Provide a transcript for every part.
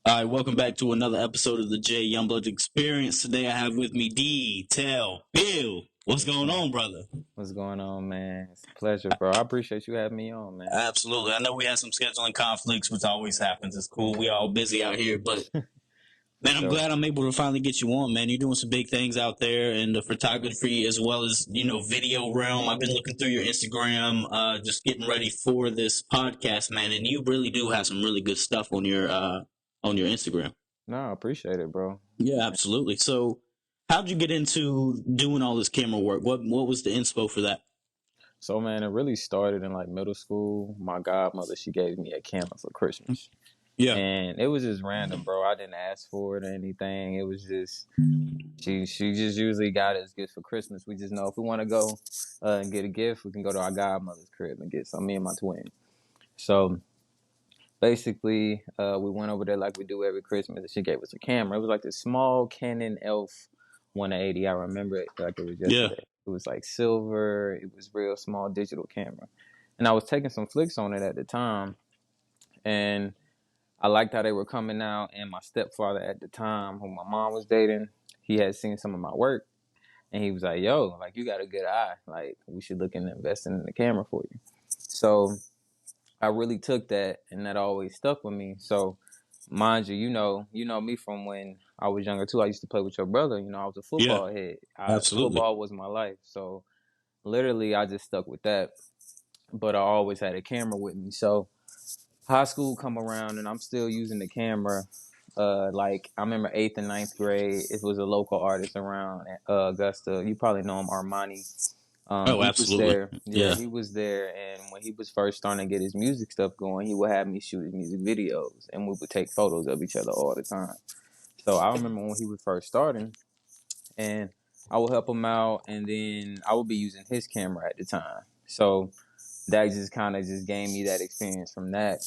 All right, welcome back to another episode of the J Youngblood Experience. Today I have with me Tell Beall. What's going Uh, on, brother? What's going on, man? It's a pleasure, bro. I appreciate you having me on, man. Absolutely. I know we had some scheduling conflicts, which always happens. It's cool. We all busy out here, but For man, I'm sure. glad I'm able to finally get you on, man. You're doing some big things out there in the photography as well as, video realm. I've been looking through your Instagram, just getting ready for this podcast, man, and you really do have some really good stuff on your Instagram. No, I appreciate it, bro. Yeah, absolutely. So, how'd you get into doing all this camera work? What was the inspo for that? So, man, it really started in like middle school. My godmother, she gave me a camera for Christmas. Yeah, And it was just random, bro. I didn't ask for it or anything. It was just she just usually got us gifts for Christmas. We just know if we want to go and get a gift, we can go to our godmother's crib and get some. Me and my twin. So basically, we went over there like we do every Christmas, and she gave us a camera. It was like this small Canon ELPH 180. I remember it like it was yeah, yesterday. It was like silver. It was real small digital camera, and I was taking some flicks on it at the time, and I liked how they were coming out. And my stepfather at the time, who my mom was dating, he had seen some of my work, and he was like, "Yo, like you got a good eye. Like we should look into investing in the camera for you." So I really took that, and that always stuck with me. So, mind you, you know me from when I was younger too. I used to play with your brother. I was a yeah, football head. absolutely. Football was my life. So, literally, I just stuck with that. But I always had a camera with me. So, high school come around, and I'm still using the camera. Like I remember eighth and ninth grade. It was a local artist around Augusta. You probably know him, Armani. Oh, He was absolutely. there. Yeah, Yeah, he was there. And when he was first starting to get his music stuff going, he would have me shoot his music videos, and we would take photos of each other all the time. So I remember when he was first starting, and I would help him out, and then I would be using his camera at the time. So that just kind of just gave me that experience from that.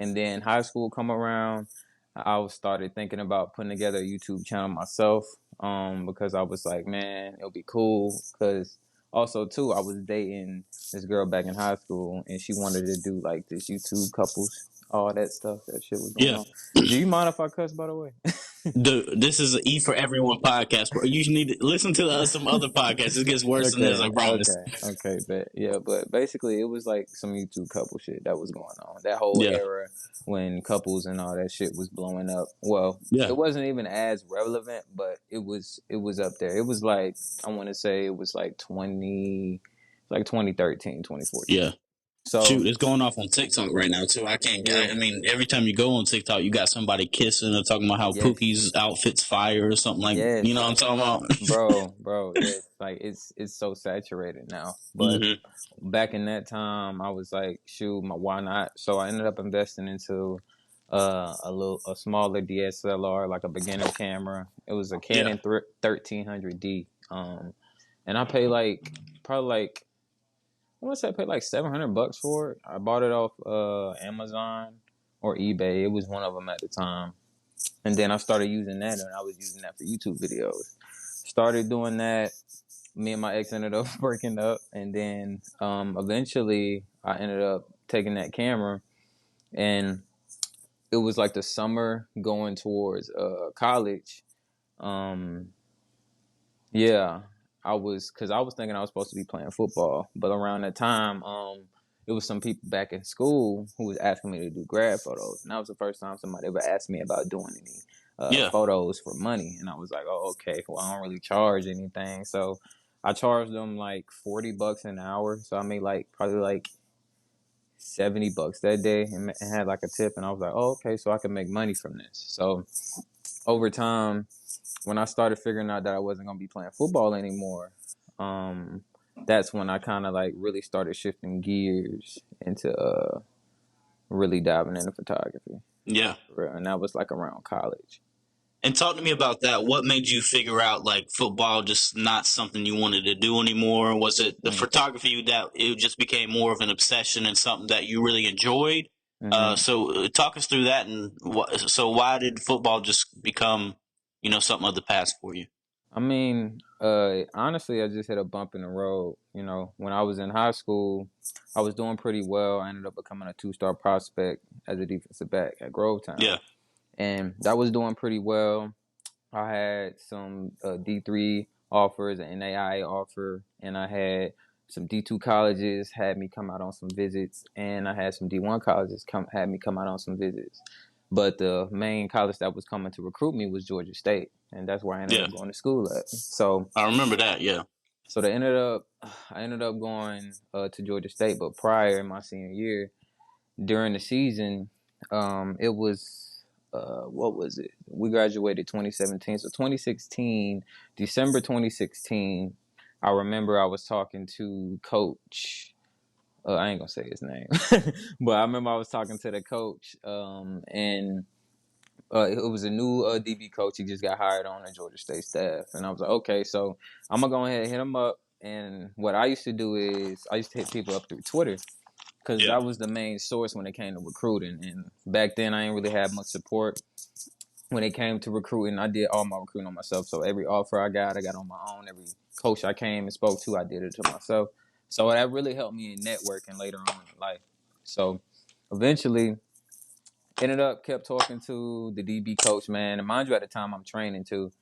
And then high school come around, I was started thinking about putting together a YouTube channel myself, because I was like, man, it'll be cool. Because also too, I was dating this girl back in high school, and she wanted to do like this YouTube couples, all that stuff. That shit was going yeah. on. Do you mind if I cuss, by the way? This is an E for Everyone podcast, bro. You need to listen to some other podcasts. It gets worse than this, I Okay, promise. okay, but yeah, but basically it was like some YouTube couple shit that was going on. That whole Yeah, era when couples and all that shit was blowing up. Well, yeah. it wasn't even as relevant, but it was up there. It was like I want to say it was like 2013, 2014. Yeah. So Shoot, it's going off on TikTok right now too. I can't. yeah, I mean, every time you go on TikTok, you got somebody kissing or talking about how yes, Pookie's outfit's fire or something like. You know yes, what I'm talking about? bro, yes. Like it's so saturated now, but Hmm. back in that time, I was like, shoot, why not? So I ended up investing into a smaller DSLR, like a beginner camera. It was a Yeah, Canon 1300D. And I paid like probably like I want to say I paid like $700 for it. I bought it off Amazon or eBay. It was one of them at the time. And then I started using that, and I was using that for YouTube videos. Started doing that. Me and my ex ended up breaking up, and then eventually I ended up taking that camera, and it was like the summer going towards college. Um, yeah, because I was thinking I was supposed to be playing football, but around that time, it was some people back in school who was asking me to do grad photos, and that was the first time somebody ever asked me about doing any yeah, photos for money, and I was like, oh, okay, well, I don't really charge anything, so I charged them like $40 an hour, so I made like probably like $70 that day, and had like a tip, and I was like, oh, okay, so I can make money from this. So over time, when I started figuring out that I wasn't gonna be playing football anymore, um, that's when I kind of like really started shifting gears into really diving into photography, yeah. for real. And that was like around college. And talk to me about that. What made you figure out like football just not something you wanted to do anymore? Was it the Mm. photography that it just became more of an obsession and something that you really enjoyed? Hmm. Talk us through that, and so why did football just become, something of the past for you? I mean, honestly, I just hit a bump in the road. When I was in high school, I was doing pretty well. I ended up becoming a two-star prospect as a defensive back at Grovetown. Yeah, and that was doing pretty well. I had some D3 offers, an NAIA offer, and I had some D2 colleges had me come out on some visits, and I had some D1 colleges had me come out on some visits. But the main college that was coming to recruit me was Georgia State, and that's where I ended Yeah, up going to school at. So, I remember that. Yeah, I ended up going to Georgia State, but prior in my senior year, during the season, it was what was it? We graduated 2017, so 2016, December 2016. I remember I was talking to Coach. I ain't gonna say his name, but I remember I was talking to the coach, and it was a new DB coach. He just got hired on the Georgia State staff, and I was like, okay, so I'm gonna go ahead and hit him up. And what I used to do is I used to hit people up through Twitter because yeah, that was the main source when it came to recruiting. And back then, I didn't really have much support when it came to recruiting. I did all my recruiting on myself. So every offer I got on my own. Every coach I came and spoke to, I did it to myself. So that really helped me in networking later on in life. So eventually, kept talking to the DB coach, man. And mind you, at the time I'm training too,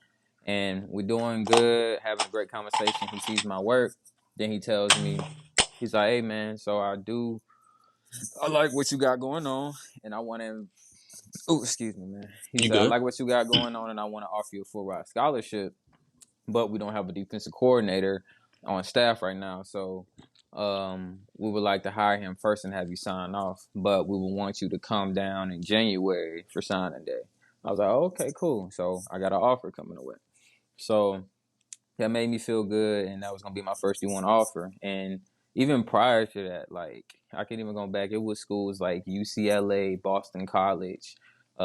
and we're doing good, having a great conversation. He sees my work, then he tells me, he's like, "Hey, man, so I like what you got going on, and I want to." Oh, excuse me, man. He you said, "I good? like what you got going on, and I want to offer you a full ride scholarship, but we don't have a defensive coordinator on staff right now, so we would like to hire him first and have you sign off, but we would want you to come down in January for signing day." I was like, oh, "Okay, cool." So I got an offer coming away. So that made me feel good, and that was gonna be my first D1 offer. And even prior to that, like I can even go back. It was schools like UCLA, Boston College,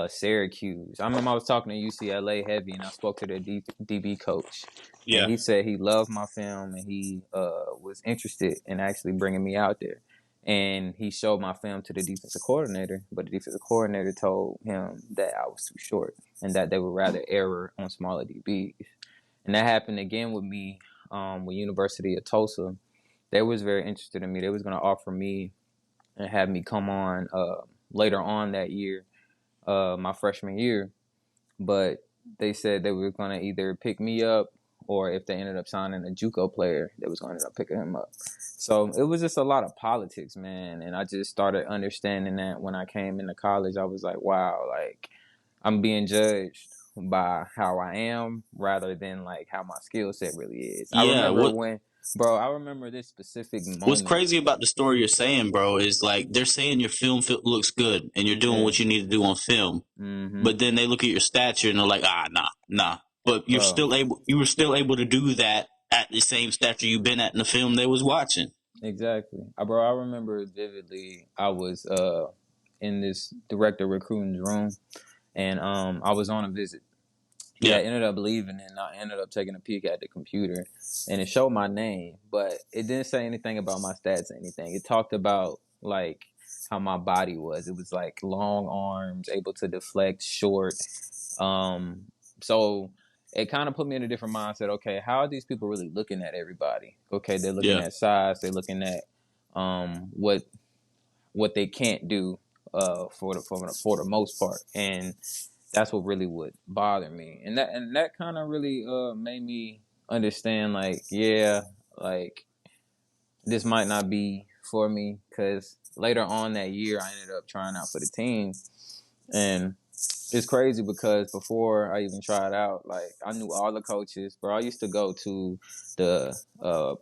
Syracuse. I remember I was talking to UCLA heavy, and I spoke to their DB coach, and Yeah, he said he loved my film, and he was interested in actually bringing me out there. And he showed my film to the defensive coordinator, but the defensive coordinator told him that I was too short and that they would rather err on smaller DBs. And that happened again with me with University of Tulsa. They was very interested in me. They was going to offer me and have me come on later on that year, my freshman year. But they said they were going to either pick me up or if they ended up signing a JUCO player, they was going to end up picking him up. So it was just a lot of politics, man. And I just started understanding that when I came into college. I was like, wow, like I'm being judged by how I am rather than like how my skill set really is. I yeah. remember when, bro, I remember this specific What's moment. crazy about the story you're saying, bro, is like they're saying your film looks good and you're doing Yeah. what you need to do on film, Mm-hmm. but then they look at your stature and they're like, nah, nah. But Bro, you were still able to do that at the same stature you've been at in the film they was watching. exactly. Bro, I remember vividly I was in this director recruiting room and I was on a visit. He Yeah, had ended up leaving and I ended up taking a peek at the computer and it showed my name, but it didn't say anything about my stats or anything. It talked about like how my body was. It was like long arms, able to deflect, short. Um, so it kind of put me in a different mindset. Okay, how are these people really looking at everybody? Okay, they're looking yeah, at size, they're looking at what they can't do for the most part, and that's what really would bother me, and that kind of really made me understand like yeah, like this might not be for me because later on that year I ended up trying out for the team, and it's crazy because before I even tried out, like I knew all the coaches, bro. I used to go to the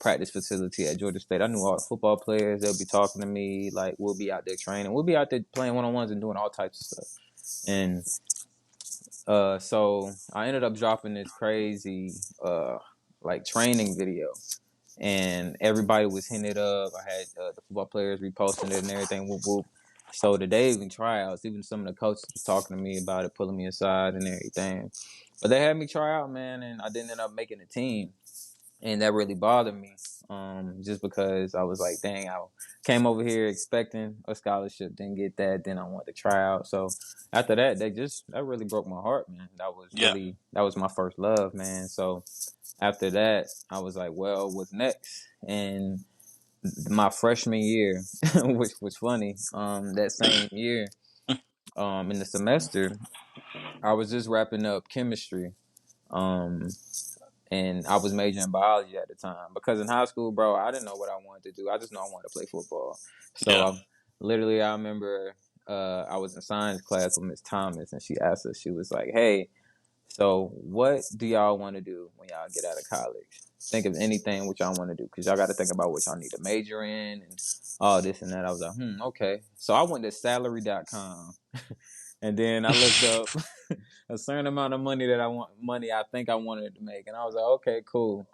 practice facility at Georgia State. I knew all the football players. They'll be talking to me. Like we'll be out there training. We'll be out there playing 1-on-ones and doing all types of stuff. And so I ended up dropping this crazy like training video, and everybody was hitting it up. I had the football players reposting it and everything. Whoop whoop. So the day even tryouts, even some of the coaches was talking to me about it, pulling me aside and everything. But they had me try out, man, and I didn't end up making the team, and that really bothered me. Just because I was like, dang, I came over here expecting a scholarship, didn't get that, then I wanted to try out. So after that, that really broke my heart, man. yeah, That was my first love, man. So after that, I was like, well, what's next? And my freshman year, which was funny, that same year, in the semester, I was just wrapping up chemistry. Um, and I was majoring in biology at the time because in high school, bro, I didn't know what I wanted to do. I just know I wanted to play football. So Yeah. I remember I was in science class with Miss Thomas, and she asked us. She was like, "Hey, so what do y'all want to do when y'all get out of college? Think of anything what y'all want to do because y'all got to think about what y'all need to major in and all this and that." I was like, okay. So I went to salary.com and then I looked up a certain amount of money I think I wanted to make. And I was like, okay, cool.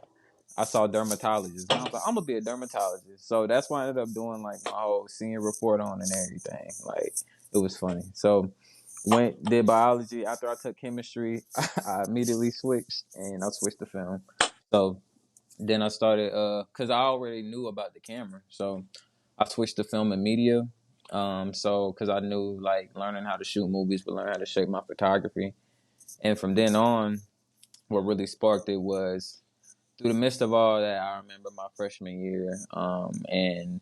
I saw dermatologist. And I was like, I'm gonna be a dermatologist. So that's why I ended up doing like my whole senior report on and everything. Like it was funny. So did biology after I took chemistry. I immediately switched and I switched to film. So then I started because I already knew about the camera. So I switched to film and media. So because I knew like learning how to shoot movies, but learn how to shape my photography. And from then on, what really sparked it was through the midst of all that, I remember my freshman year, and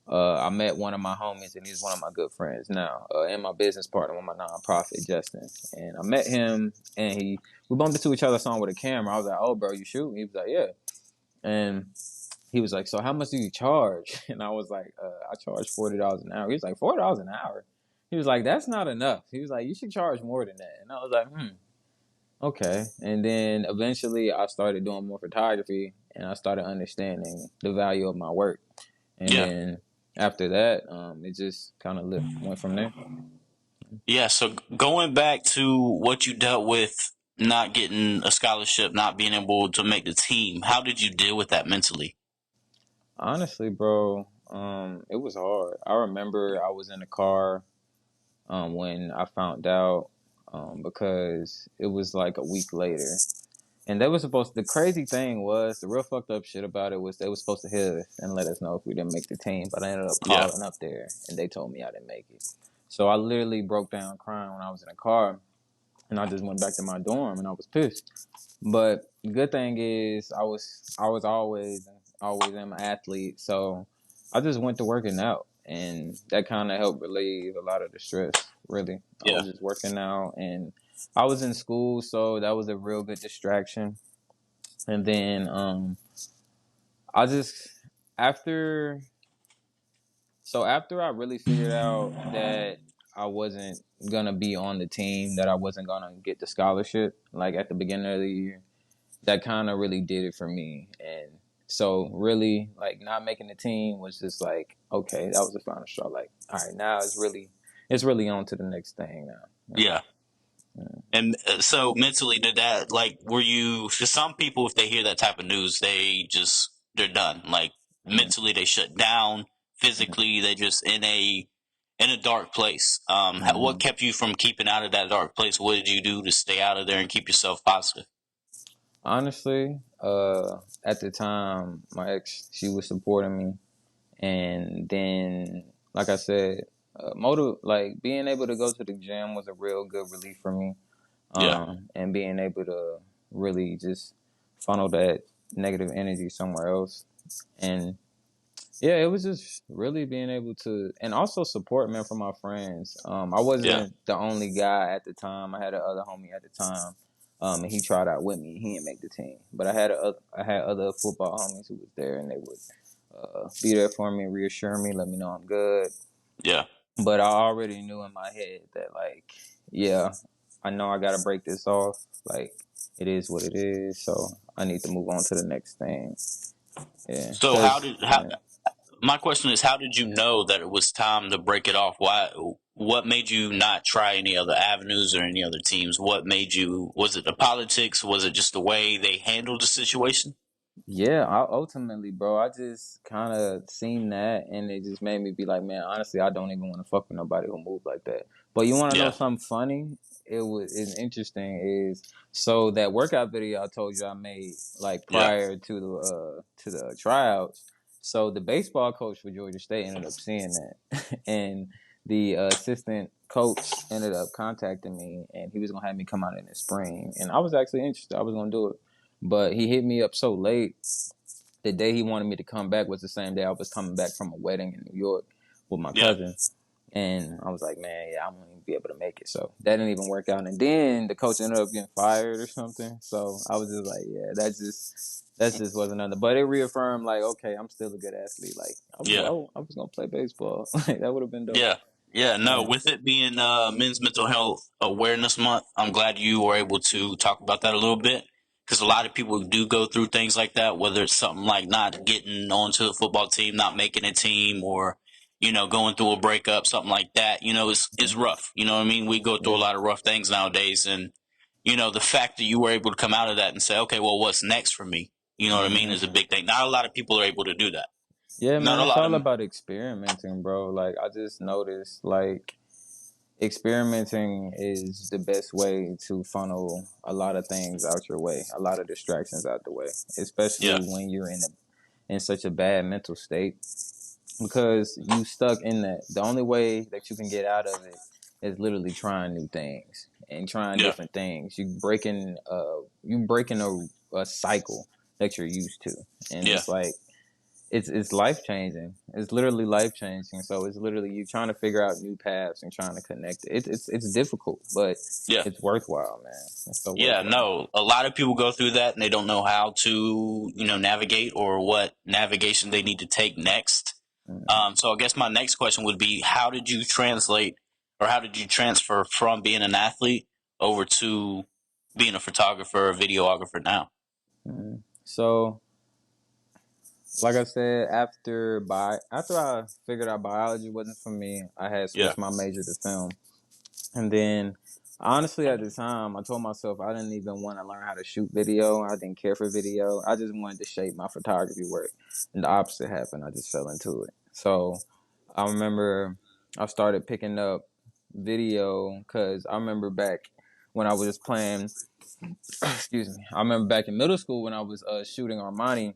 I met one of my homies, and he's one of my good friends now, and my business partner with my nonprofit, Justin. And I met him, and we bumped into each other on with a camera. I was like, "Oh, bro, you shoot?" He was like, "Yeah," and he was like, "So how much do you charge?" And I was like, "I charge $40 an hour." He was like, $40 an hour. He was like, "That's not enough." He was like, "You should charge more than that." And I was like, okay. And then eventually I started doing more photography and I started understanding the value of my work. And Yeah. then after that, it just kind of went from there. Yeah. So going back to what you dealt with, not getting a scholarship, not being able to make the team, how did you deal with that mentally? Honestly, bro, it was hard. I remember I was in the car when I found out because it was like a week later. And they were supposed the crazy thing was, the real fucked up shit about it was they were supposed to hit us and let us know if we didn't make the team. But I ended up Yeah. calling up there and they told me I didn't make it. So I literally broke down crying when I was in the car and I just went back to my dorm and I was pissed. But the good thing is I was always an athlete. So I just went to working out and that kind of helped relieve a lot of the stress, really. I Yeah. was just working out and I was in school, so that was a real good distraction. And then I just after after I really figured out that I wasn't gonna be on the team, that I wasn't gonna get the scholarship, like at the beginning of the year, that kind of really did it for me. And so really like not making the team was just like, okay, that was the final straw. Like, all right, now it's really on to the next thing now. Yeah. And so mentally, did that like were you? For some people, if they hear that type of news, they're done. Like Yeah. mentally, they shut down. Physically, they just in a dark place. What Mm-hmm. kept you from keeping out of that dark place? What did you do to stay out of there and keep yourself positive? Honestly, at the time, my ex, she was supporting me. And then, like I said, like being able to go to the gym was a real good relief for me. Yeah, And being able to really just funnel that negative energy somewhere else. And yeah, it was just really being able to, and also support, man, from my friends. I yeah, wasn't the only guy at the time. I had another homie at the time, and he tried out with me. He didn't make the team, but I had other football homies who was there, and they would be there for me, reassure me, let me know I'm good. yeah. But I already knew in my head that, like, yeah, I know I got to break this off. Like, it is what it is, so I need to move on to the next thing. Yeah, So because yeah. my question is, how did you know that it was time to break it off? Why? What made you not try any other avenues or any other teams? What made you? Was it the politics? Was it just the way they handled the situation? Yeah, ultimately, bro, I just kind of seen that, and it just made me be like, man, honestly, I don't even want to fuck with nobody who move like that. But you want to know Yeah, something funny? Is interesting. Is so that workout video I told you I made like yeah, prior to the tryouts. So the baseball coach for Georgia State ended up seeing that, and the assistant coach ended up contacting me, and he was gonna have me come out in the spring, and I was actually interested. I was gonna do it. But he hit me up so late. The day he wanted me to come back was the same day I was coming back from a wedding in New York with my yeah, cousin. And I was like, man, yeah, I won't even be able to make it. So that didn't even work out. And then the coach ended up getting fired or something. So I was just like, yeah, that just wasn't nothing. But it reaffirmed like, okay, I'm still a good athlete. Like Yeah. I was gonna play baseball. Like that would have been dope. Yeah. Yeah, no, Yeah. with it being Men's Mental Health Awareness Month, I'm glad you were able to talk about that a little bit because a lot of people do go through things like that, whether it's something like not getting onto the football team, not making a team, or, going through a breakup, something like that. It's rough. You know what I mean? We go through a Yeah. lot of rough things nowadays. And, the fact that you were able to come out of that and say, okay, well, what's next for me? You know what I mean? Hmm. Is a big thing. Not a lot of people are able to do that. Yeah, Not man, a it's lot all of, about experimenting, bro. Like I just noticed like experimenting is the best way to funnel a lot of things out your way, a lot of distractions out the way, yeah, especially when you're in such a bad mental state because you stuck in that. The only way that you can get out of it is literally trying new things and trying yeah, different things. You breaking a cycle that you're used to, and yeah, it's like it's life changing. It's literally life changing. So it's literally you trying to figure out new paths and trying to connect it. It's difficult, but yeah. it's worthwhile, man. It's so Yeah, worthwhile. no, a lot of people go through that and they don't know how to, navigate or what navigation they need to take next. Mm-hmm. So I guess my next question would be, how did you translate or how did you transfer from being an athlete over to being a photographer or videographer now? Mm-hmm. So, like I said, after I figured out biology wasn't for me, I had Yeah, switched my major to film. And then, honestly, at the time, I told myself I didn't even want to learn how to shoot video. I didn't care for video. I just wanted to shape my photography work. And the opposite happened. I just fell into it. So I remember I started picking up video because I remember back when I was playing, excuse me, I remember back in middle school when I was shooting Armani.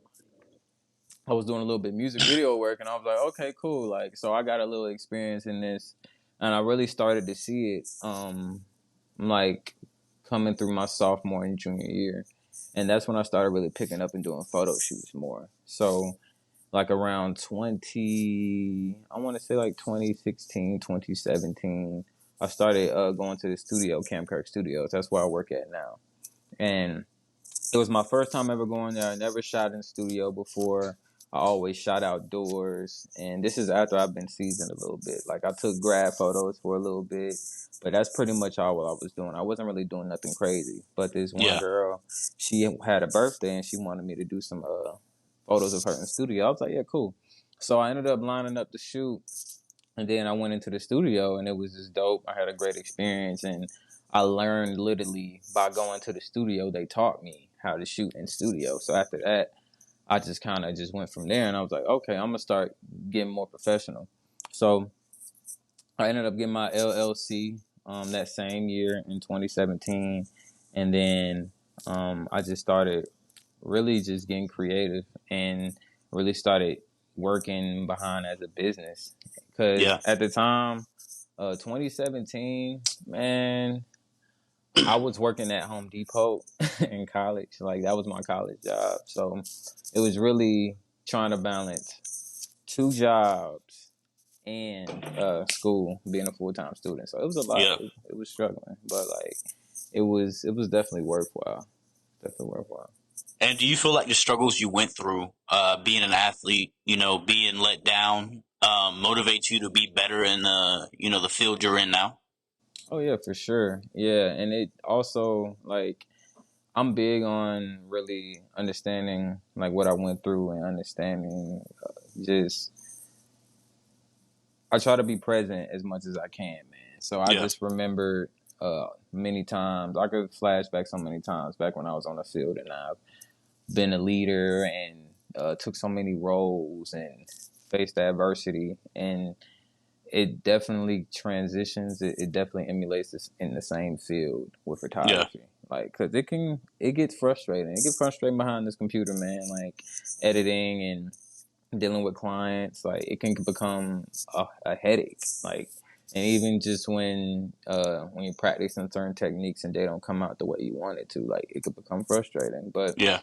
I was doing a little bit of music video work, and I was like, okay, cool. Like, so I got a little experience in this, and I really started to see it, like coming through my sophomore and junior year, and that's when I started really picking up and doing photo shoots more. So, like around I want to say like 2016, 2017, I started going to the studio, Camp Kirk Studios. That's where I work at now, and it was my first time ever going there. I never shot in the studio before. I always shot outdoors. And this is after I've been seasoned a little bit. Like I took grad photos for a little bit, but that's pretty much all what I was doing. I wasn't really doing nothing crazy. But this one yeah, girl, she had a birthday and she wanted me to do some photos of her in the studio. I was like, yeah, cool. So I ended up lining up the shoot, and then I went into the studio and it was just dope. I had a great experience and I learned literally by going to the studio. They taught me how to shoot in studio. So after that, I just kind of just went from there and I was like, okay, I'm going to start getting more professional. So I ended up getting my LLC that same year in 2017. And then I just started really just getting creative and really started working behind as a business. Because yeah, at the time, 2017, man, I was working at Home Depot in college. Like that was my college job. So it was really trying to balance two jobs and school, being a full time student. So it was a lot. yeah. It was struggling, but like it was definitely worthwhile. Definitely worthwhile. And do you feel like the struggles you went through, being an athlete, being let down, motivates you to be better in the field you're in now? Oh yeah, for sure. Yeah, and it also like I'm big on really understanding like what I went through and understanding just I try to be present as much as I can, man. So I Yeah, just remember many times I could flash back so many times back when I was on the field and I've been a leader and took so many roles and faced adversity and it definitely transitions. It definitely emulates this in the same field with yeah, photography. Like, cause it gets frustrating. It gets frustrating behind this computer, man. Like editing and dealing with clients. Like it can become a headache. Like, and even just when you're practicing certain techniques and they don't come out the way you want it to, like it could become frustrating. But yeah.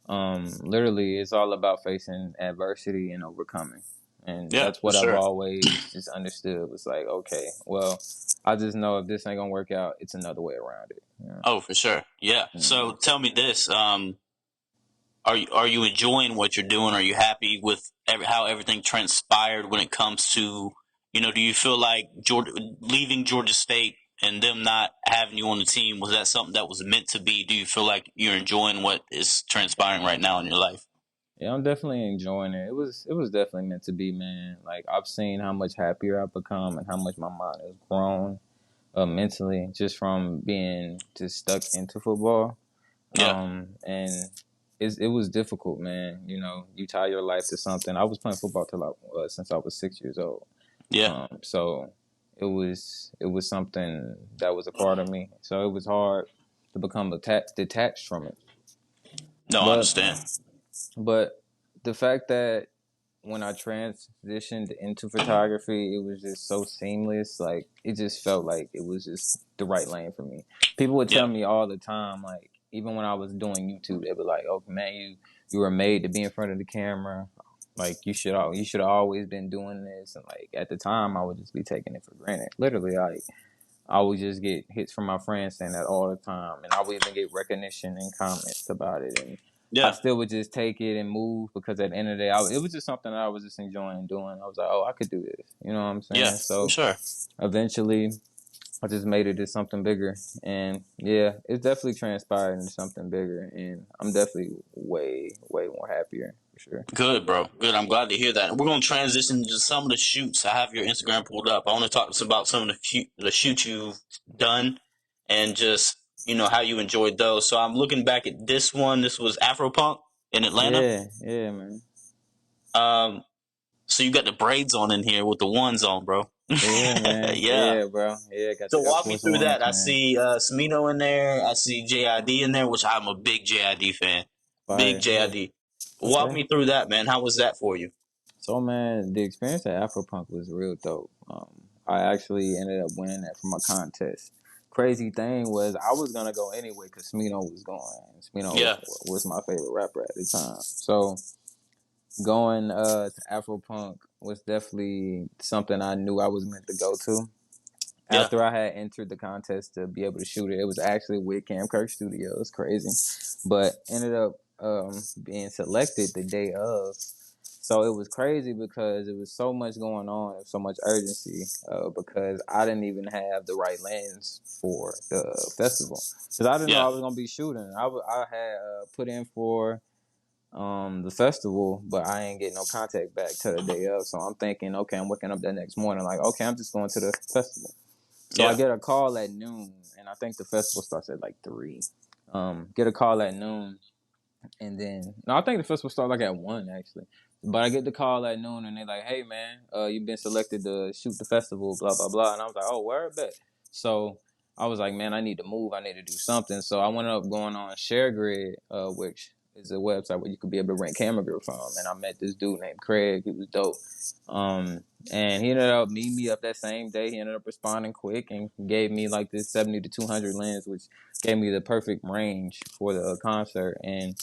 literally, it's all about facing adversity and overcoming. And Yeah, that's for what I've sure. always just understood. Was like, okay, well, I just know if this ain't gonna work out, it's another way around it. Yeah. Oh, for sure. Yeah. So tell me this: are you enjoying what you're doing? Are you happy with how everything transpired when it comes to, do you feel like leaving Georgia State and them not having you on the team, was that something that was meant to be? Do you feel like you're enjoying what is transpiring right now in your life? Yeah, I'm definitely enjoying it. It was definitely meant to be, man. Like I've seen how much happier I've become and how much my mind has grown mentally just from being just stuck into football. Yeah. And it was difficult, man. You tie your life to something. I was playing football since I was 6 years old. Yeah. So it was something that was a part of me. So it was hard to become detached from it. No, I But understand. but the fact that when I transitioned into photography, it was just so seamless. Like it just felt like it was just the right lane for me. People would Yeah. tell me all the time, like even when I was doing YouTube, they'd be like, "Oh man, you were made to be in front of the camera. Like you should have always been doing this." And like at the time, I would just be taking it for granted. Literally, like I would just get hits from my friends saying that all the time, and I would even get recognition and comments about it, and I Yeah. still would just take it and move because at the end of the day, it was just something that I was just enjoying doing. I was like, oh, I could do this, you know what I'm Yeah, saying? for So sure. eventually, I just made it to something bigger, and yeah, it's definitely transpired into something bigger, and I'm definitely way, way more happier for sure. Good, bro. Good. I'm glad to hear that. We're going to transition to some of the shoots. I have your Instagram pulled up. I want to talk about some of the shoots you've done and just, how you enjoyed those. So I'm looking back at this one. This was Afropunk in Atlanta. Yeah, yeah, man. Um, so you got the braids on in here with the ones on, bro. Yeah, man. Yeah. Yeah, bro. Yeah, got So the Air walk me Force through that. Ones, I man. see Smino in there. I see JID in there, which I'm a big JID fan. Big Fire. Yeah. JID. Walk Okay. me through that, man. How was that for you? So man, the experience at Afropunk was real dope. I actually ended up winning that from a contest. Crazy thing was I was gonna go anyway because Smino was going. Smino Yeah. was my favorite rapper at the time. So going to Afropunk was definitely something I knew I was meant to go to. Yeah. After I had entered the contest to be able to shoot it, it was actually with Cam Kirk Studios. Crazy, but ended up being selected the day of. So it was crazy because it was so much going on, so much urgency. Because I didn't even have the right lens for the festival because I didn't know Yeah. I was gonna be shooting. I had put in for the festival, but I ain't getting no contact back till the day of. So I'm thinking, okay, I'm waking up that next morning like, okay, I'm just going to the festival. So I Yeah. get a call at noon, and I think the festival starts at like 3. Get a call at noon, and then no, I think the festival starts like at 1 actually. But I get the call at noon, and they're like, "Hey man, you've been selected to shoot the festival, blah blah blah." And I was like, "Oh, where bet?" So I was like, "Man, I need to move. I need to do something." So I went up going on ShareGrid, which is a website where you could be able to rent camera gear from. And I met this dude named Craig. He was dope. And he ended up meeting me up that same day. He ended up responding quick and gave me like this 70 to 200 lens, which gave me the perfect range for the concert. And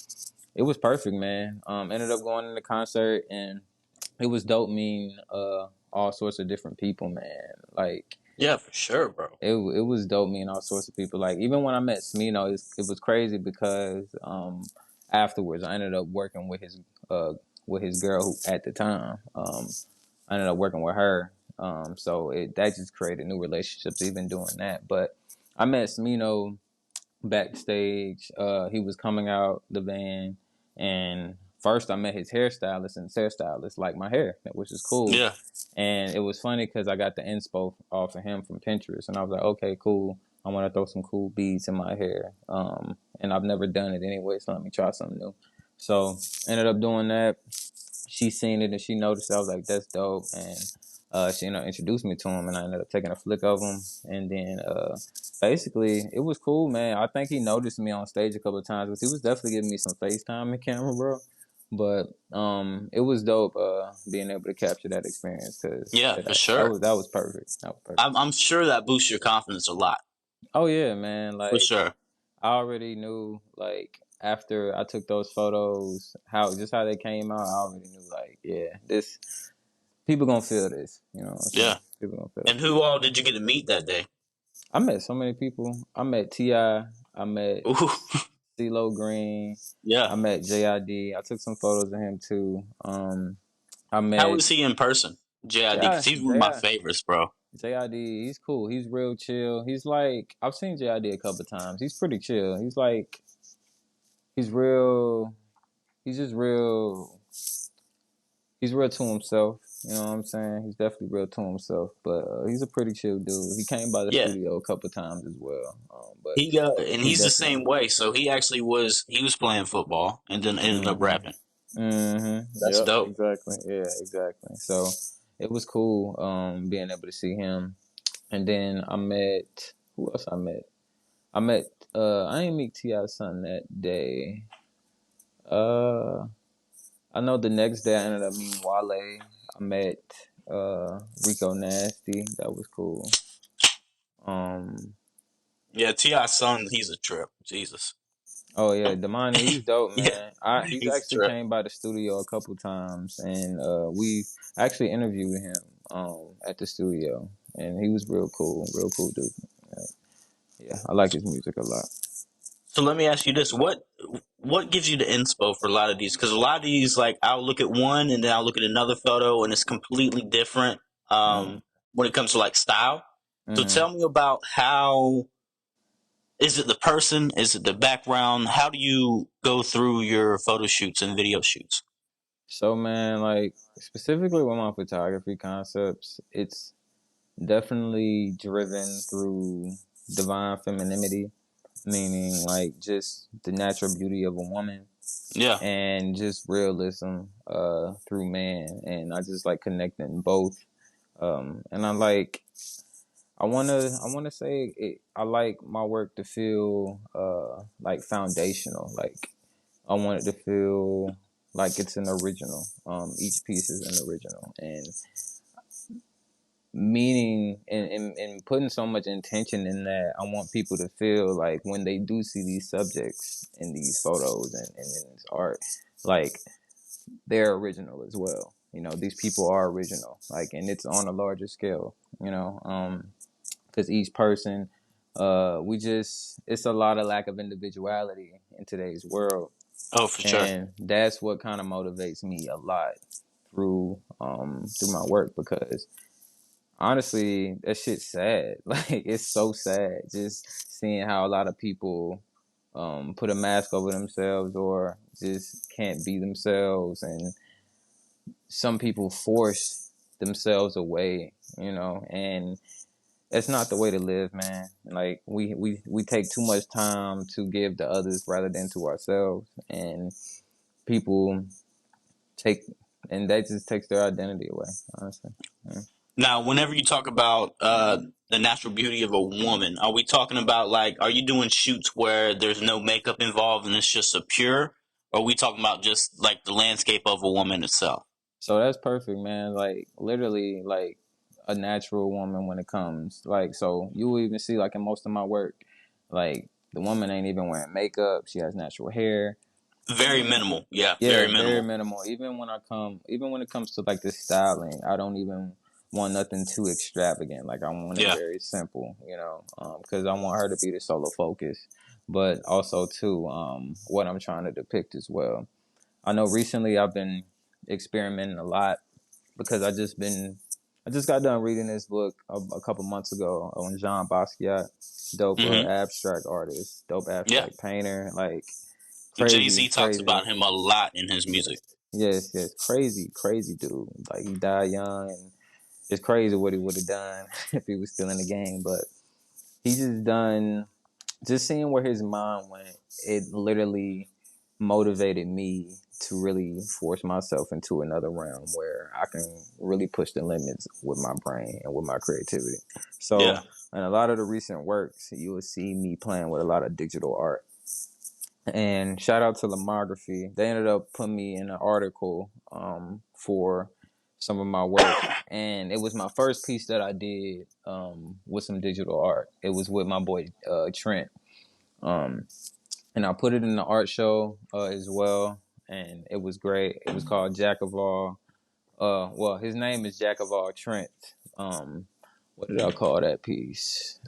it was perfect, man. Ended up going to the concert, and it was dope meeting all sorts of different people, man. Like Yeah, for sure, bro. it was dope meeting all sorts of people. Like even when I met Smino, it was crazy because afterwards I ended up working with his girl who at the time I ended up working with her. So that just created new relationships even doing that. But I met Smino backstage. He was coming out the van, and first I met his hairstylist, and his hairstylist liked my hair, which is cool. Yeah. And it was funny because I got the inspo off of him from Pinterest, and I was like, okay, cool. I want to throw some cool beads in my hair, and I've never done it anyway, so let me try something new. So ended up doing that. She seen it and she noticed it. I was like, that's dope. And she introduced me to him, and I ended up taking a flick of him. And then basically, it was cool, man. I think he noticed me on stage a couple of times because he was definitely giving me some FaceTime in camera, bro. But it was dope being able to capture that experience because Yeah, that, for that sure. was that was perfect. That was perfect. I'm sure that boosts your confidence a lot. Oh yeah, man. For Like sure. I already knew, like after I took those photos, how they came out. I already knew, like yeah, this. people gonna feel this. You know what I'm saying? Yeah. People gonna feel And it. who all did you get to meet that day? I met so many people. I met Ti. I met Ooh, CeeLo Green. yeah. I met JID. I took some photos of him too. I How met is he in person? JID, because J.I. he's one of my favorites, bro. JID. He's cool. He's real chill. He's like I've seen JID a couple times. He's pretty chill. He's like he's real. He's just real. He's real to himself. You know what I'm saying? He's definitely real to himself. But he's a pretty chill dude. He came by the Yeah. studio a couple times as well. But And he he's the definitely. same way. So he was playing football and then ended up Mm-hmm. rapping. That's Yep. dope. Exactly. Yeah. Exactly. So it was cool. Being able to see him, and then I met who else? I met. I met. I didn't meet T.I.'s son that day. Uh, I know the next day I ended up meeting Wale. I met Rico Nasty. That was cool. Um. Yeah, T.I.'s son, he's a trip. Jesus. Oh yeah, Damani, he's dope, Yeah, man. He's he's a actually trip. came by the studio a couple times, and we actually interviewed him at the studio, and he was real cool dude. Yeah, I like his music a lot. So let me ask you this: what gives you the inspo for a lot of these? Because a lot of these, like, I'll look at one and then I'll look at another photo, and it's completely different. Mm-hmm. When it comes to like style. So Mm-hmm. tell me about how is it the person? Is it the background? How do you go through your photo shoots and video shoots? So man, like specifically with my photography concepts, it's definitely driven through divine femininity, meaning like just the natural beauty of a woman Yeah. and just realism through man, and I just like connecting both. And I wanna say I like my work to feel like foundational. Like I want it to feel like it's an original. Each piece is an original, and meaning and putting so much intention in that. I want people to feel like when they do see these subjects in these photos and in this art, like they're original as well. You know, these people are original, like, and it's on a larger scale. You know, because each person, it's a lot of lack of individuality in today's world, Oh, for sure. and that's what kind of motivates me a lot through my work because honestly, that shit's sad. Like it's so sad just seeing how a lot of people put a mask over themselves or just can't be themselves, and some people force themselves away, you know, and it's not the way to live, man. Like we take too much time to give to others rather than to ourselves, and people take and that just takes their identity away, honestly. Yeah. Now, whenever you talk about the natural beauty of a woman, are we talking about like, are you doing shoots where there's no makeup involved and it's just a pure? Or are we talking about just like the landscape of a woman itself? So that's perfect, man. Like literally, like a natural woman when it comes. Like so, you will even see like in most of my work, like the woman ain't even wearing makeup. She has natural hair. Very minimal. Yeah, Yeah, very very minimal. minimal. Even when it comes to like the styling, I don't even want nothing too extravagant. Like I want it Yeah, very simple, you know, because I want her to be the solo focus, but also too, what I'm trying to depict as well. I know recently I've been experimenting a lot because I just got done reading this book a couple months ago on Jean Basquiat, dope hmm abstract artist, dope yeah. abstract painter, like Jay crazy, Z talks crazy. about him a lot in his music. Yes, yes, crazy, crazy dude. Like he died young, and it's crazy what he would have done if he was still in the game. But he just seeing where his mind went. It literally motivated me to really force myself into another realm where I can really push the limits with my brain and with my creativity. So, Yeah, in a lot of the recent works, you will see me playing with a lot of digital art. And shout out to Lomography. They ended up putting me in an article for some of my work. And it was my first piece that I did with some digital art. It was with my boy Trent. Um, and I put it in the art show as well. And it was great. It was called Jack of All, Well, his name is Jack of all Trent. What did I call that piece?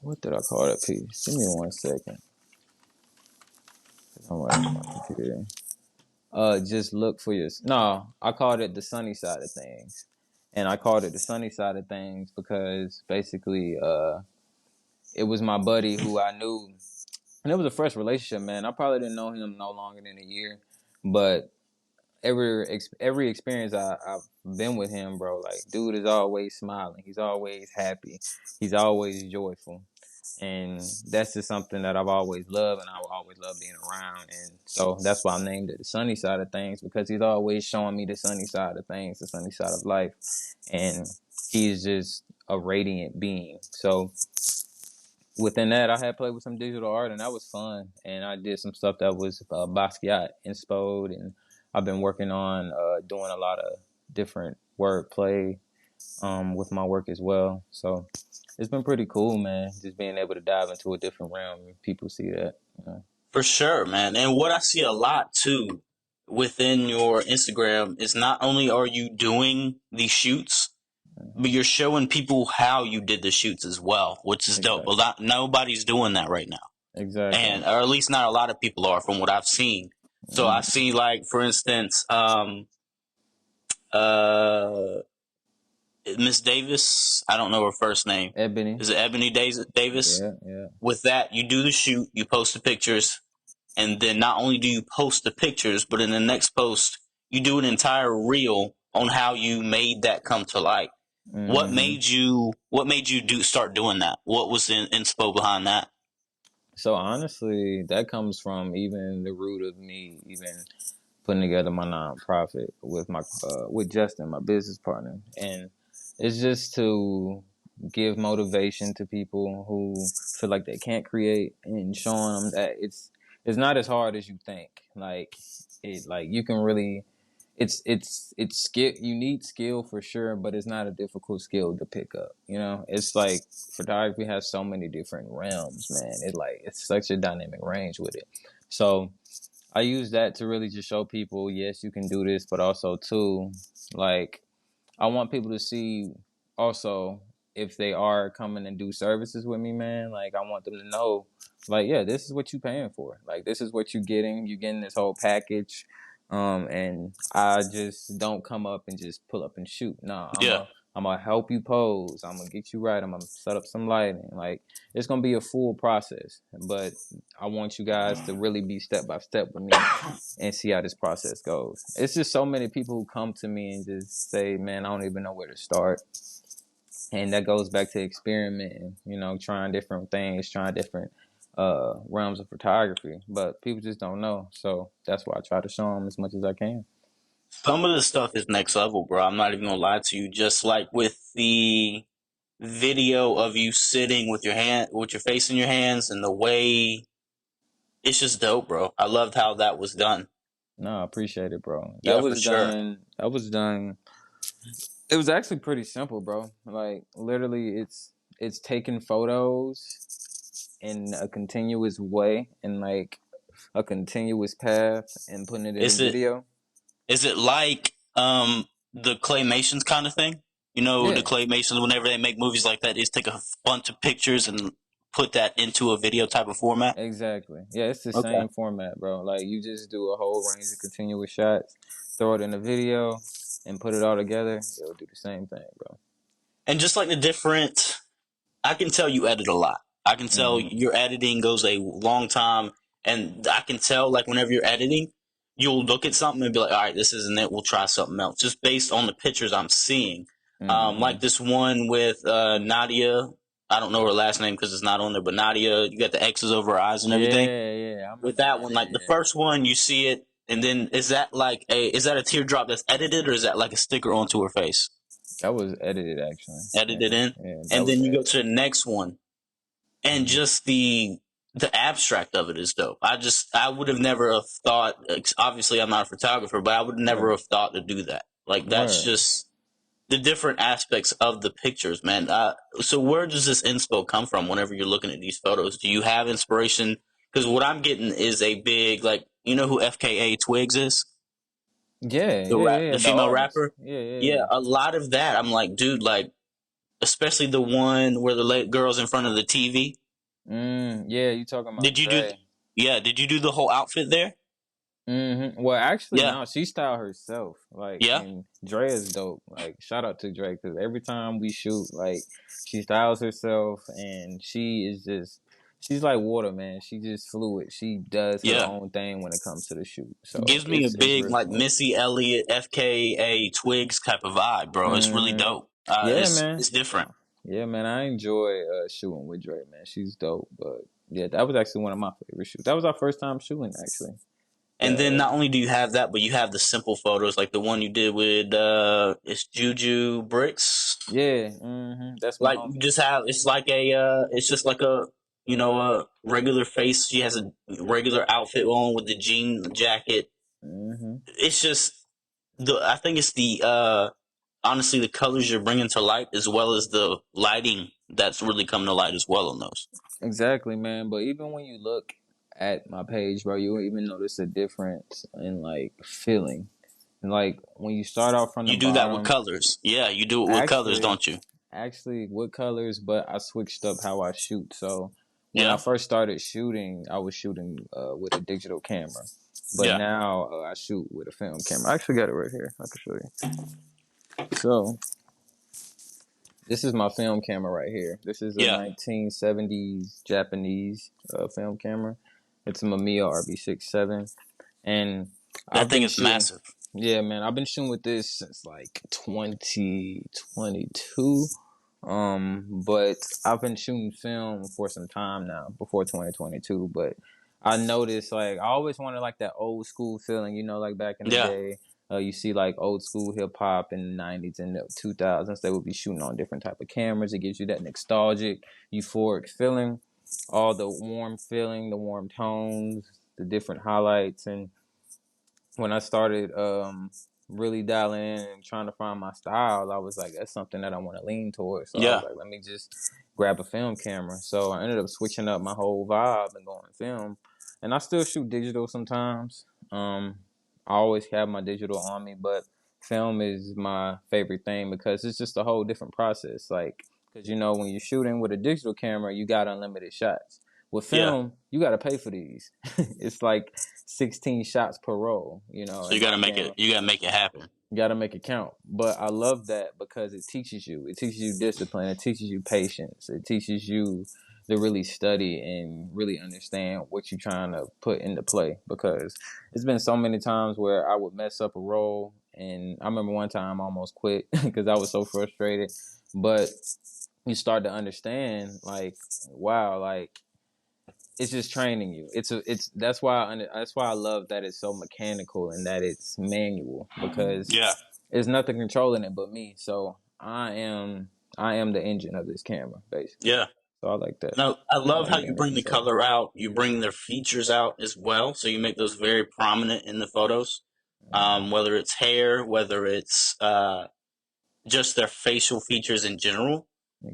What did I call that piece? Give me 1 second. I'm right on my computer. Just look for your. No, I called it the sunny side of things, and I called it the sunny side of things because basically, it was my buddy who I knew, and it was a fresh relationship. Man, I probably didn't know him no longer than a year, but every experience I've been with him, bro, like dude is always smiling. He's always happy. He's always joyful. And that's just something that I've always loved, and I will always love being around. And so that's why I named it the sunny side of things, because he's always showing me the sunny side of things, the sunny side of life. And he's just a radiant being. So within that, I had played with some digital art, and that was fun. And I did some stuff that was Basquiat inspired, and I've been working on doing a lot of different wordplay with my work as well. So it's been pretty cool, man. Just being able to dive into a different realm and people see that. You know? For sure, man. And what I see a lot too within your Instagram is not only are you doing these shoots, but you're showing people how you did the shoots as well, which is dope. A Exactly. lot, nobody's doing that right now, Exactly. and or at least not a lot of people are, from what I've seen. So I Mm-hmm. see, like for instance, uh, Miss Davis. I don't know her first name. Ebony. Is it Ebony Davis? Yeah, yeah. With that, you do the shoot, you post the pictures, and then not only do you post the pictures, but in the next post, you do an entire reel on how you made that come to light. Mm-hmm. What made you do start doing that? What was the inspo behind that? So honestly, that comes from even the root of me even putting together my nonprofit with my with Justin, my business partner, and it's just to give motivation to people who feel like they can't create, and showing them that it's not as hard as you think. Like you can really it's skill. You need skill for sure, but it's not a difficult skill to pick up. You know, it's like photography has so many different realms, man. It's such a dynamic range with it. So I use that to really just show people, yes, you can do this, but also too, like I want people to see also if they are coming and do services with me, man. Like I want them to know, like, yeah, this is what you're paying for. Like this is what you're getting. You're getting this whole package. And I just don't come up and just pull up and shoot. No, Yeah. I'm gonna help you pose. I'm gonna get you right. I'm gonna set up some lighting. Like it's gonna be a full process, but I want you guys to really be step by step with me and see how this process goes. It's just so many people who come to me and just say, "Man, I don't even know where to start." And that goes back to experimenting, you know, trying different things, trying different realms of photography. But people just don't know, so that's why I try to show them as much as I can. Some of the stuff is next level, bro. I'm not even gonna lie to you. Just like with the video of you sitting with your face in your hands, and the way it's just dope, bro. I loved how that was done. No, I appreciate it, bro. Yeah, for sure. That was done. It was actually pretty simple, bro. Like literally, it's taking photos in a continuous way, in like a continuous path, and putting it Is in it video. is it like the claymations kind of thing? You know, the Yeah, claymations whenever they make movies like that, is take a bunch of pictures and put that into a video type of format. exactly. Yeah, it's the Okay. same format, bro. Like you just do a whole range of continuous shots, throw it in a video, and put it all together. It'll do the same thing, bro. And just like the different, I can tell you edit a lot. I can tell Mm-hmm. your editing goes a long time, and I can tell like whenever you're editing, you'll look at something and be like, "All right, this isn't it. We'll try something else," just based on the pictures I'm seeing. Mm-hmm. Like this one with Nadia. I don't know her last name because it's not on there, but Nadia, you got the X's over her eyes and everything. Yeah, yeah, I With remember that that. one, like the Yeah, first one, you see it, and then is that a teardrop that's edited, or is that like a sticker onto her face, that was edited actually. edited Yeah, in? yeah, that And was then you go edited. to the next one, and Mm-hmm. just the abstract of it is dope. I would have never have thought. Obviously, I'm not a photographer, but I would never Right, have thought to do that. Like that's right. just the different aspects of the pictures, man. So where does this inspo come from? Whenever you're looking at these photos, do you have inspiration? Because what I'm getting is a big, like, you know who FKA Twigs is? Yeah, the yeah, the yeah. The female artist. rapper. Yeah, yeah, Yeah, yeah. a lot of that. I'm like, dude, like especially the one where the girl's in front of the TV. Yeah, you talking about Did you do? Dre? Yeah, did you do the whole outfit there? Well, actually, Yeah, no. She styled herself. Like, yeah, and Dre is dope. Like, shout out to Dre because every time we shoot, like, she styles herself, and she is just. She's like water, man. She just fluid. She does her yeah. own thing when it comes to the shoot. So Gives me a it's big real like smooth. Missy Elliott, FKA Twigs type of vibe, bro. It's really hmm dope. Yeah, man. It's different. Yeah, man. I enjoy shooting with Dre, man. She's dope. But yeah, that was actually one of my favorite shoots. That was our first time shooting, actually. And then The not only do you have that, but you have the simple photos like the one you did with it's Juju Bricks. Yeah, that's my Like you homie. just have it's like it's just like a a regular face. She has a regular outfit on with the jean jacket. hmm It's just the I think it's the honestly the colors you're bringing to light as well as the lighting that's really come to light as well on those. Exactly, man. But even when you look at my page, bro, you even notice a difference in like feeling. And like when you start off from the You do that with bottom, colors. Yeah, you do it with colors, actually, don't you? actually with colors, but I switched up how I shoot. So when I Yeah. first started shooting, I was shooting with a digital camera, but Yeah. now I shoot with a film camera. I actually got it right here. I can show you. So this is my film camera right here. This is a Yeah. 1970s Japanese film camera. It's a Mamiya RB67, and That I've thing been is shooting. massive. Yeah, man, I've been shooting with this since like 2022. But I've been shooting film for some time now, before 2022. But I noticed like I always wanted like that old school feeling, like back in the Yeah. day. You see like old school hip hop in the 90s and the 2000s. They would be shooting on different type of cameras. It gives you that nostalgic, euphoric feeling, all the warm feeling, the warm tones, the different highlights, and when I started really dialing in and trying to find my style, I was like, that's something that I want to lean towards. So I was Yeah. like, let me just grab a film camera. So I ended up switching up my whole vibe and going film. And I still shoot digital sometimes. I always have my digital on me, but film is my favorite thing because it's just a whole different process. Like, because when you're shooting with a digital camera, you got unlimited shots. With Yeah. film, you got to pay for these. It's like 16 shots per roll, So in my camera. you gotta make it happen. You got to make it count. But I love that because it teaches you. It teaches you discipline. It teaches you patience. It teaches you to really study and really understand what you're trying to put into play. Because it's been so many times where I would mess up a roll. And I remember one time I almost quit because I was so frustrated. But you start to understand, like, wow, like, it's just training you. It's that's why I love that it's so mechanical and that it's manual because Yeah. there's nothing controlling it but me. So I am the engine of this camera basically. Yeah. So I like that. No, I I love like how you being in bring the control. color out. You bring their features out as well, so you make those very prominent in the photos. Whether it's hair, whether it's just their facial features in general,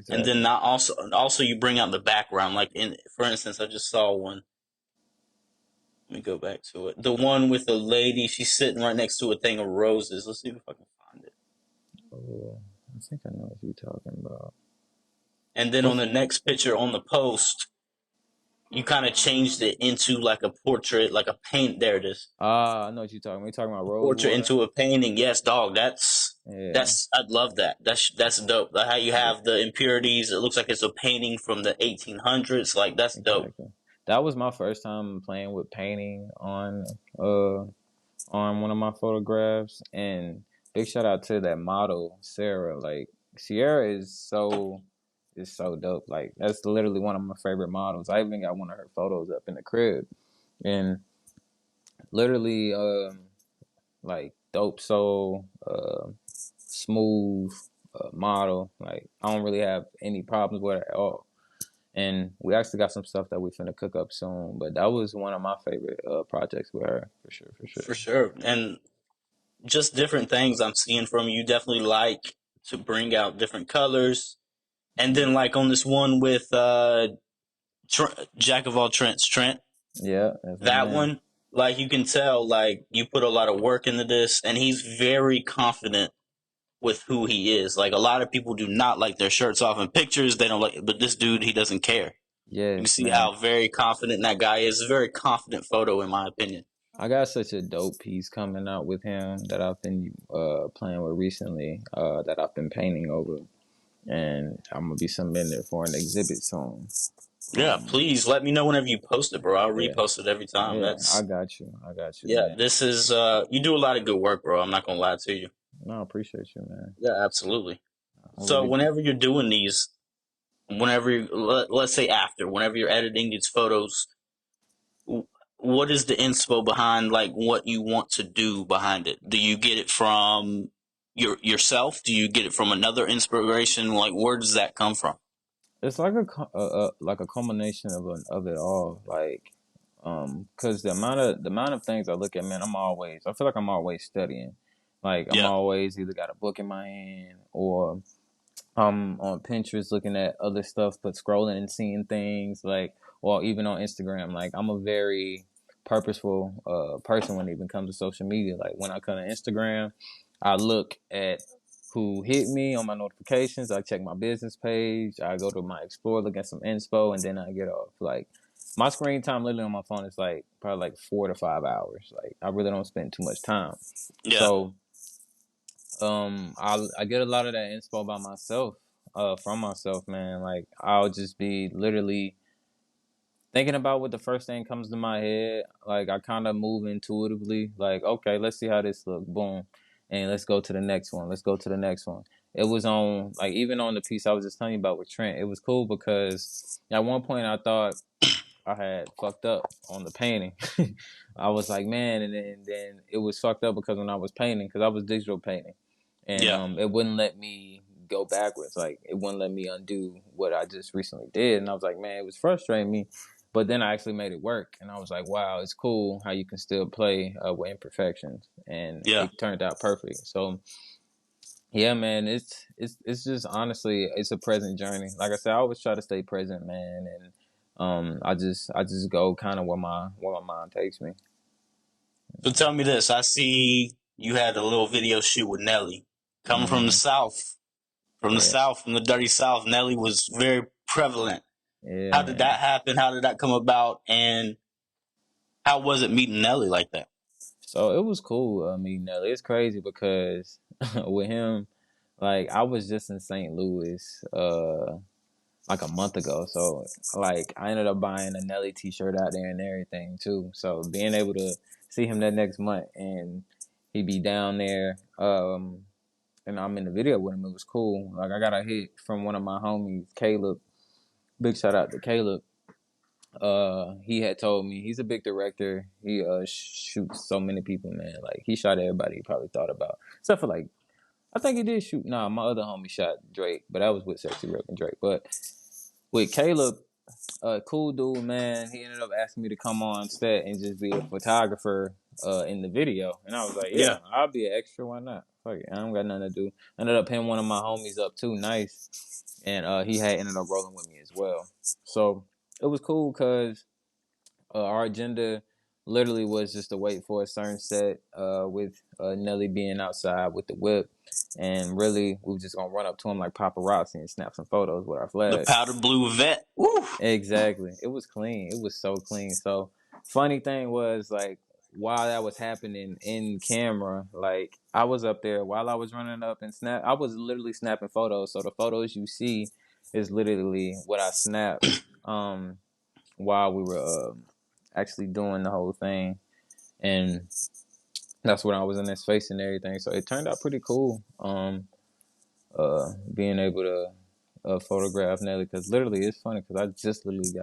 and then Exactly. not also you bring out the background. Like in, for instance, I just saw one. Let me go back to it. The one with the lady, she's sitting right next to a thing of roses. Let's see if I can find it. Oh, I think I know what you're talking about. And then on What's the next picture on the post, you kind of changed it into like a portrait, like a paint. There it is, I know what you're talking about. You're talking about a rose portrait water? into a painting. Yes, dog. Yeah, I love that. That's dope. Like how you yeah, have the impurities. It looks like it's a painting from the 1800s. Like that's dope. exactly. That was my first time playing with painting uh on one of my photographs. And big shout out to that model, Sarah. Like Sierra is so dope. Like that's literally one of my favorite models. I even got one of her photos up in the crib. And literally like dope soul, smooth model. Like I don't really have any problems with her at all. And we actually got some stuff that we finna cook up soon. But that was one of my favorite projects with her, for sure, for For sure. sure. And just different things I'm seeing from you. You definitely like to bring out different colors. And then like on this one with Jack of all Trents, Trent, Yeah, that's my that man. one. Like you can tell, like you put a lot of work into this, and he's very confident with who he is. Like a lot of people do not like their shirts off in pictures. They don't like, but this dude, he doesn't care. You can Yes, see man. how very confident that guy is. It's a very confident photo, in my opinion. I got such a dope piece coming out with him that I've been playing with recently. That I've been painting over, and I'm gonna be submitting it for an exhibit soon. Yeah, please let me know whenever you post it, bro. I'll Yeah, repost it every time. yeah. I That's got you. I got you, yeah. man. This is you do a lot of good work, bro. I'm not gonna lie to you. No, I appreciate you, man. Yeah, absolutely. I So really do. whenever you're doing these, let's say after, whenever you're editing these photos, what is the inspo behind like what you want to do behind it? Do you get it from yourself? Do you get it from another inspiration? Like where does that come from? It's like like a culmination of it all. Like, cause the amount of things I look at, man, I feel like I'm always studying. Like I'm Yeah, always either got a book in my hand or I'm on Pinterest looking at other stuff, but scrolling and seeing things like, or even on Instagram. Like I'm a very purposeful person when it even comes to social media. Like when I come to Instagram, I look at who hit me on my notifications. I check my business page. I go to my explore, look at some inspo, and then I get off. Like my screen time literally on my phone is like probably like 4 to 5 hours. Like I really don't spend too much time. yeah. So I get a lot of that inspo by myself, from myself, man. Like I'll just be literally thinking about what the first thing comes to my head. Like I kind of move intuitively. Like okay, let's see how this look. Boom, and let's go to the next one. Let's go to the next one. It was on like even on the piece I was just telling you about with Trent. It was cool because at one point I thought I had fucked up on the painting. I was like, man, and then it was fucked up because when I was painting, because I was digital painting, and Yeah, it wouldn't let me go backwards. Like it wouldn't let me undo what I just recently did, and I was like, man, it was frustrating me. But then I actually made it work, and I was like, wow, it's cool how you can still play with imperfections, and yeah. it turned out perfect. So yeah, man, it's just honestly, it's a present journey. Like I said, I always try to stay present, man, and I just go kind of where my mind takes me. So tell me this. I see you had a little video shoot with Nelly. Coming from the Mm, South, yeah, from the dirty South, Nelly was very prevalent. yeah, How did that man. happen? How did that come about? And how was it meeting Nelly like that? So it was cool meeting Nelly. It's crazy because with him, like I was just in St. Louis like a month ago. So like I ended up buying a Nelly t-shirt out there and everything too. So being able to see him that next month and he be down there and I'm in the video with him, it was cool. Like I got a hit from one of my homies, Caleb. Big shout out to Caleb. He had told me he's a big director. He shoots so many people, man. Like he shot everybody he probably thought about. Except for like I think he did shoot. Nah, my other homie shot Drake, but that was with Sexy Red and Drake. But with Caleb, cool dude, man. He ended up asking me to come on set and just be a photographer in the video, and I was like, Yeah, yeah, I'll be an extra. Why not? Fuck it, I don't got nothing to do. Ended up hitting one of my homies up too, nice, and he had ended up rolling with me as well. So it was cool because our agenda literally was just to wait for a certain set with Nelly being outside with the whip. And really, we were just gonna run up to him like paparazzi and snap some photos with our the flags. powder blue vet. Woo! Exactly. It was clean. It was so clean. So funny thing was like while that was happening in camera, like I was up there while I was running up and snap. I was literally snapping photos. So the photos you see is literally what I snapped um, while we were actually doing the whole thing, and that's when I was in his face and everything. So it turned out pretty cool. Being able to photograph Nelly because literally it's funny because I just literally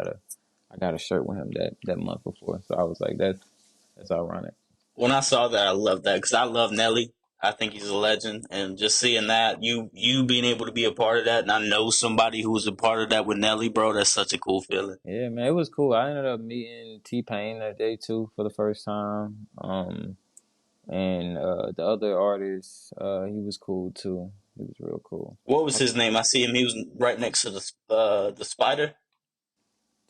I got a shirt with him that month before, so I was like that's ironic. When I saw that, I loved that because I love Nelly. I think he's a legend, and just seeing that you being able to be a part of that, and I know somebody who was a part of that with Nelly, bro. That's such a cool feeling. Yeah, man, it was cool. I ended up meeting T Pain that day too for the first time. And the other artist, he was cool too. He was real cool. What was I, his name? I see him. He was right next to the spider.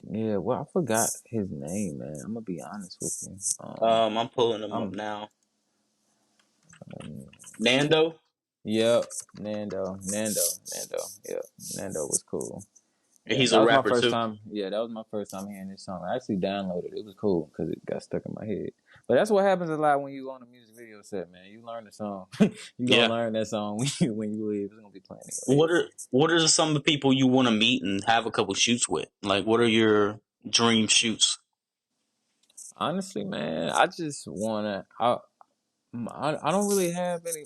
Yeah, well, I forgot his name, man. I'm gonna be honest with you. I'm pulling him up I'm, now. um, Nando. yep, Nando. Yep, Nando was cool. Yeah, He's that a was my rapper first too. time. Yeah, that was my first time hearing this song. I actually downloaded it. It was cool because it got stuck in my head. But that's what happens a lot when you on a music video set, man. You learn the song. You gonna Yeah. learn that song when you leave. It's gonna be playing in your What head. are what are some of the people you want to meet and have a couple shoots with? Like, what are your dream shoots? Honestly, man, I just wanna. I don't really have any.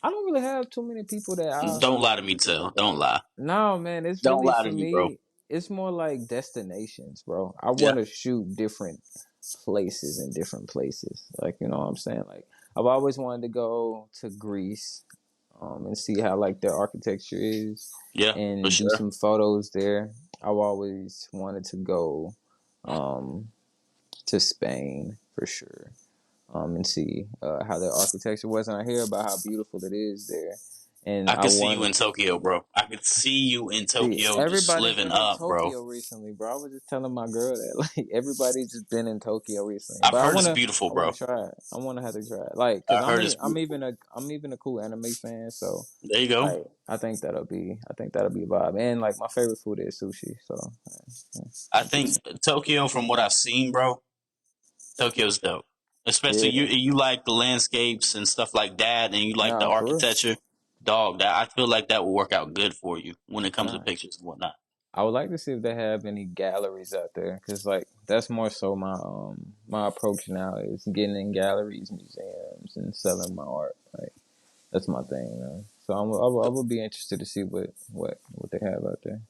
I don't really have too many people that I. Don't lie to me, Tell. Don't lie. No, man, it's Don't really lie to for me, bro. me. It's more like destinations, bro. I Yeah. want to shoot different places in different places. Like, you know what I'm saying? Like, I've always wanted to go to Greece, and see how like their architecture is, Yeah, for and do sure. some photos there. I've always wanted to go, um, to Spain for sure, and see how their architecture was. And I hear about how beautiful it is there. And I I could see you want in Tokyo, bro. I could see you in See, Tokyo just everybody's living been in up, bro. Tokyo recently, bro. I was just telling my girl that like everybody's just been in Tokyo recently. I've But heard it's beautiful, I wanna bro. try it. I wanna have to try it. Like, cause I heard it's beautiful. I'm even a cool anime fan. So There you go. like, I think that'll be a vibe. And like my favorite food is sushi. So I I'm pretty. think Tokyo, from what I've seen, bro, Tokyo's dope. Especially Yeah, you like the landscapes and stuff like that, and you like the nah, for real. architecture. Dog, that I feel like that will work out good for you when it comes to Nah, pictures and whatnot. I would like to see if they have any galleries out there, cause like that's more so my approach now is getting in galleries, museums, and selling my art. Like. That's my thing, man. So I would be interested to see what they have out there.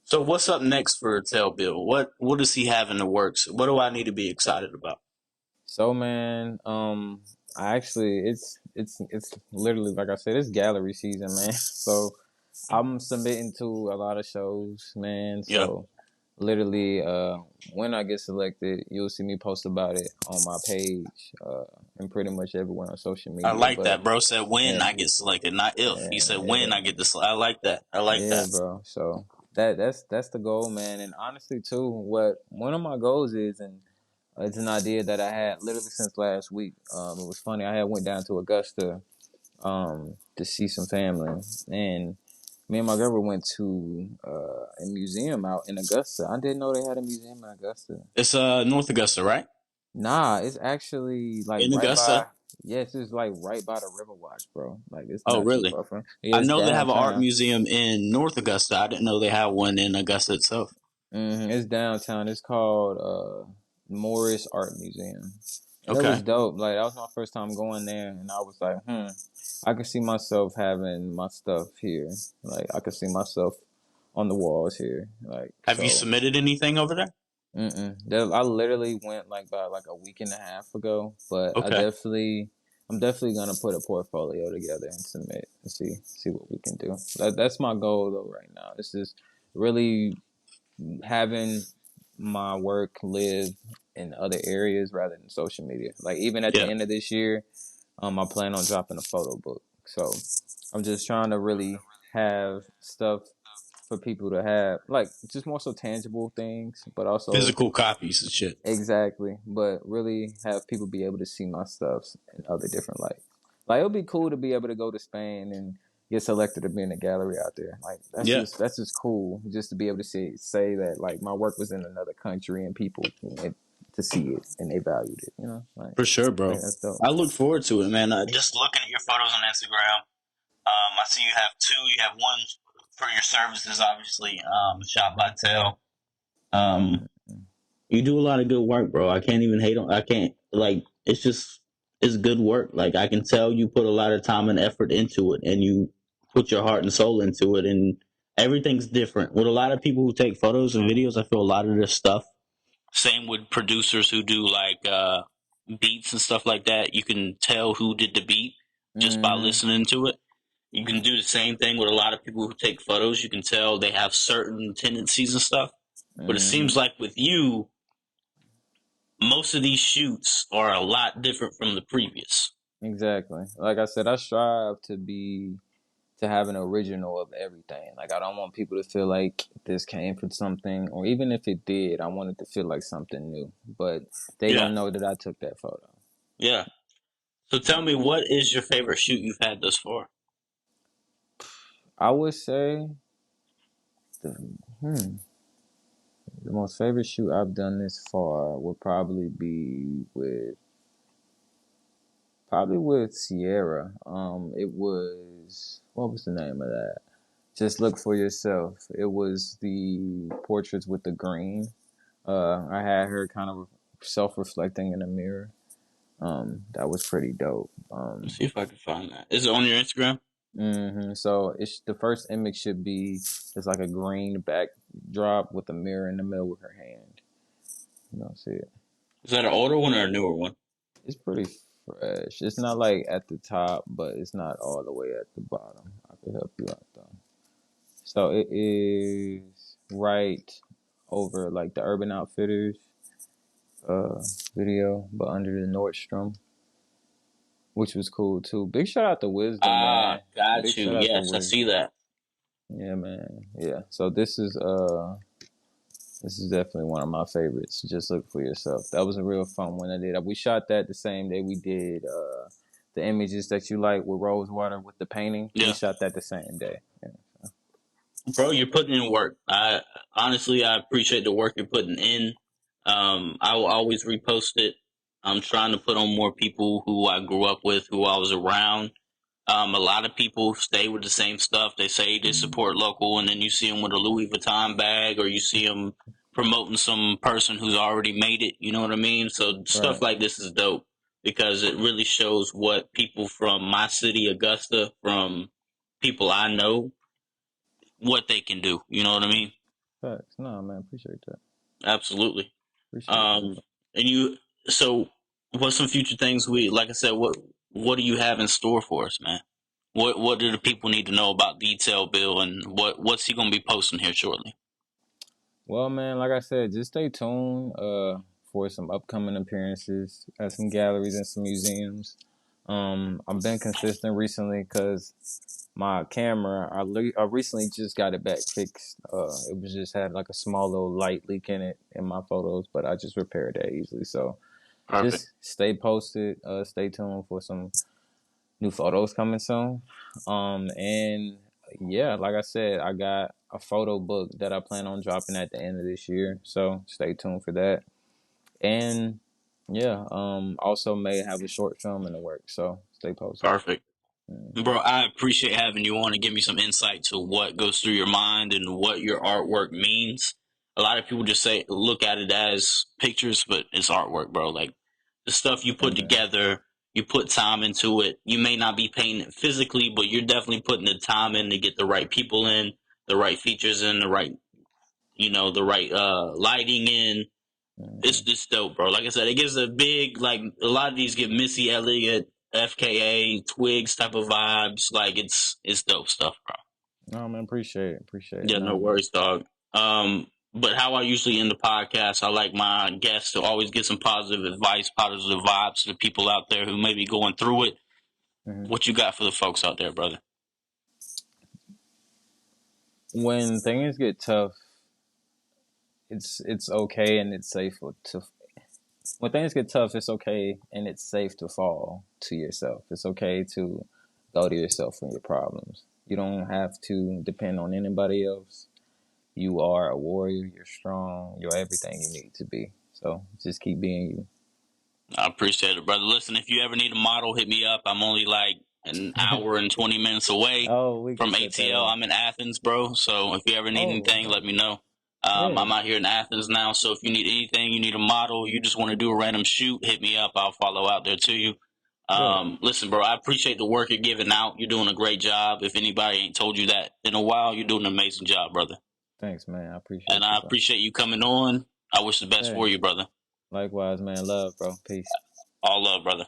So what's up next for Tell Bill? What does he have in the works? What do I need to be excited about? So man, I actually it's literally like I said, it's gallery season, man. So I'm submitting to a lot of shows, man. Yeah, So literally, when I get selected, you'll see me post about it on my page, and pretty much everywhere on social I media. like But that, bro. Said when yeah, I get selected, not if. He said when I yeah, get this. I like that. I like yeah, that. bro. So that's the goal, man. And honestly, too, what one of my goals is, and it's an idea that I had literally since last week. It was funny. I had went down to Augusta, to see some family, and me and my girl went to a museum out in Augusta. I didn't know they had a museum in Augusta. It's North Augusta, right? Nah, it's actually like In right by. Augusta. Yes, it's like right by the Riverwatch, bro. Like it's Oh, not too really? far from. Yeah, I it's know they have an art downtown. museum in North Augusta. I didn't know they had one in Augusta itself. It's downtown. It's called Morris Art Museum, and it Okay. was dope. Like that was my first time going there, and I was like, I can see myself having my stuff here. Like I could see myself on the walls here. Like Have you so. submitted anything over there? I literally went like about like a week and a half ago, but Okay. I'm definitely gonna put a portfolio together and submit and see what we can do. That's my goal though right now. This is really having my work live in other areas rather than social media. Like even at the Yeah. end of this year, I plan on dropping a photo book. So I'm just trying to really have stuff for people to have, like just more so tangible things, but also Physical copies and shit. exactly, but really have people be able to see my stuff in other different lights. Like it would be cool to be able to go to Spain and get selected to be in a gallery out there. Like Yeah. that's just cool, just to be able to say that like my work was in another country and people wanted to see it and they valued it. You know, like For sure, I think bro. that's dope. I look forward to it, man. Just looking at your photos on Instagram, I see you have two. You have one for your services, obviously. Shot by Tell. Um, Mm-hmm. you do a lot of good work, bro. I can't even hate on. I can't like. It's just it's good work. Like I can tell you put a lot of time and effort into it, and you put your heart and soul into it, and everything's different. With a lot of people who take photos and videos, I feel a lot of this stuff. Same with producers who do like beats and stuff like that. You can tell who did the beat just by Mm-hmm. listening to it. You can do the same thing with a lot of people who take photos. You can tell they have certain tendencies and stuff. But it Mm-hmm. seems like with you, most of these shoots are a lot different from the previous. Exactly. Like I said, I strive to be to have an original of everything. Like, I don't want people to feel like this came from something, or even if it did, I want it to feel like something new. But they Yeah, gonna know that I took that photo. yeah. So tell me, what is your favorite shoot you've had thus far? I would say the, the most favorite shoot I've done this far would probably be with Sierra. It was, what was the name of that? Just look for yourself. It was the portraits with the green. I had her kind of self-reflecting in a mirror. That was pretty dope. Let's see if I can find that. Is it on your Instagram? So it's the first image should be it's like a green backdrop with a mirror in the middle with her hand. You don't see it. Is that an older one or a newer one? It's pretty fresh. It's not like at the top, but it's not all the way at the bottom. I could help you out though. So it is right over like the Urban Outfitters video, but under the Nordstrom, which was cool too. Big shout out to Wisdom, Ah, man. got Big you. shout out to Yes, I Wisdom. see that. Yeah, man. Yeah. So this is definitely one of my favorites. Just look for yourself. That was a real fun one I did. We shot that the same day we did the images that you like with Rosewater with the painting. We Yeah. shot that the same day. Yeah. Bro, you're putting in work. I honestly, I appreciate the work you're putting in. I will always repost it. I'm trying to put on more people who I grew up with, who I was around. A lot of people stay with the same stuff. They say they support local, and then you see them with a Louis Vuitton bag, or you see them promoting some person who's already made it. You know what I mean? So stuff Right. like this is dope because it really shows what people from my city, Augusta, from people I know, what they can do. You know what I mean? Facts. No, man. Appreciate that. Absolutely. Appreciate that. Um, and you, so what's some future things like I said, what do you have in store for us, man? What do the people need to know about Tell Beall, and what's he gonna be posting here shortly? Well, man, like I said, just stay tuned for some upcoming appearances at some galleries and some museums. I've been consistent recently because my camera, I recently just got it back fixed. It was just had like a small little light leak in it in my photos, but I just repaired that easily. So Perfect. just stay posted. Stay tuned for some new photos coming soon. And yeah, like I said, I got a photo book that I plan on dropping at the end of this year. So stay tuned for that. And yeah, also may have a short film in the works. So stay posted. Perfect. Bro, I appreciate having you on to give me some insight to what goes through your mind and what your artwork means. A lot of people just say look at it as pictures, but it's artwork, bro. Like the stuff you Hey put man. together, you put time into it. You may not be painting it physically, but you're definitely putting the time in to get the right people in, the right features in, the right the right lighting in. Mm-hmm. It's dope, bro. Like I said, it gives a big like a lot of these give Missy Elliott, FKA, Twigs type of vibes. Like it's dope stuff, bro. No man, appreciate it. Appreciate it. Yeah, no No man. worries, dog. But how I usually end the podcast, I like my guests to always get some positive advice, positive vibes to the people out there who may be going through it. Mm-hmm. What you got for the folks out there, brother? When things get tough, it's okay and it's safe to when things get tough, it's okay and it's safe to fall to yourself. It's okay to go to yourself for your problems. You don't have to depend on anybody else. You are a warrior. You're strong. You're everything you need to be. So just keep being you. I appreciate it, brother. Listen, if you ever need a model, hit me up. I'm only like an hour and 20 minutes away Oh, we can from set that ATL. up. I'm in Athens, bro. So if you ever need Oh, anything, let me know. yeah, I'm out here in Athens now. So if you need anything, you need a model, you just want to do a random shoot, hit me up. I'll follow out there to you. yeah. Listen, bro, I appreciate the work you're giving out. You're doing a great job. If anybody ain't told you that in a while, you're doing an amazing job, brother. Thanks, man. I And appreciate you, I bro. appreciate you coming on. I wish the best Hey, for you, brother. likewise, man. Love, bro. Peace. All love, brother.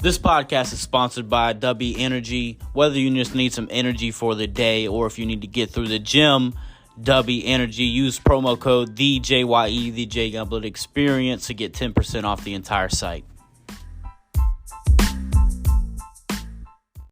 This podcast is sponsored by W Energy. Whether you just need some energy for the day or if you need to get through the gym, W Energy. Use promo code TheJYE, the J Gumbled Experience, to get 10% off the entire site.